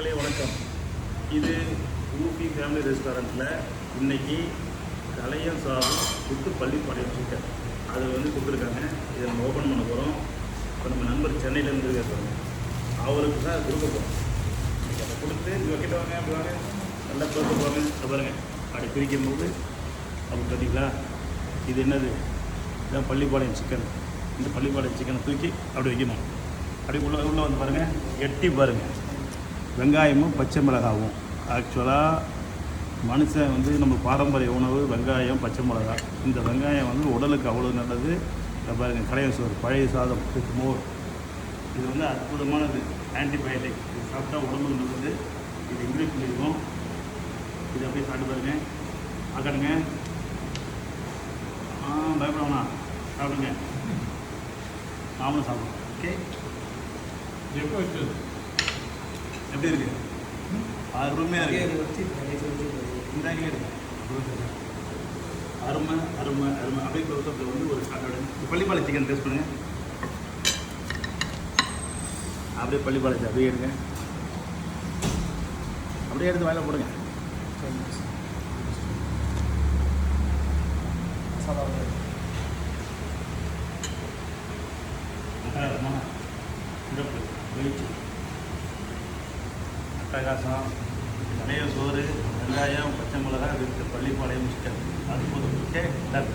மக்களே வணக்கம். இது ஊபி ஃபேமிலி ரெஸ்டாரண்ட்டில் இன்றைக்கி கலையம் சாதம் விட்டு பள்ளிப்பாளையம் சிக்கன் அது கொடுத்துருக்காங்க. இதை நம்ம ஓப்பன் பண்ண போகிறோம். இப்போ நம்ம நண்பர் சென்னையிலேருந்து கேட்குறோம், அவருக்கு தான் அது கொடுக்க போகிறோம். அதை கொடுத்து இது வைக்கிட்டு வாங்க, அப்படி வாங்க, நல்லா கொடுக்க போவாங்க. பாருங்கள், அப்படி பிரிக்கும் போது அப்படி பார்த்தீங்களா, இது என்னது, இதுதான் பள்ளிப்பாளையம் சிக்கன். இந்த பள்ளிப்பாளையம் சிக்கனை தூக்கி அப்படி வைக்கணும். அப்படி உள்ளே வந்து பாருங்கள், எட்டி பாருங்கள், வெங்காயமும் பச்சை மிளகாவும். ஆக்சுவலாக மனுஷன் நம்ம பாரம்பரிய உணவு வெங்காயம் பச்சை மிளகா. இந்த வெங்காயம் உடலுக்கு அவ்வளோ நல்லது. பாருங்கள், கலையம் சோறு, பழைய சாதம் வித் மோர். இது அற்புதமானது, ஆன்டிபயோட்டிக். இது சாப்பிட்டா உடம்புக்கு நல்லது. இது இங்கிலீஷ் பண்ணியிருக்கோம். இது அப்படியே சாப்பிட்டு பாருங்கள், ஆக்கணுங்க. பயப்படணும்ண்ணா, சாப்பிடுங்க. நாமளும் சாப்பிடுவோம். ஓகே, எப்படி இருக்கு? அருமையாக இருக்கு. இந்த அருமை அருமை அருமை. அப்படியே ஒரு சாப்பாடு பள்ளிப்பாளையம் சிக்கன் டேஸ்ட் பண்ணுங்க. அப்படியே பள்ளிப்பாளையத்தை அப்படியே எடுங்க, அப்படியே எடுத்து வாயில போடுங்க. அட்டகாசம். நிறைய சோறு, வெங்காயம், பச்சை மிளகாய், வித்து பள்ளிப்பாளையம் சிக்கன். அது போதும். Okay, ton.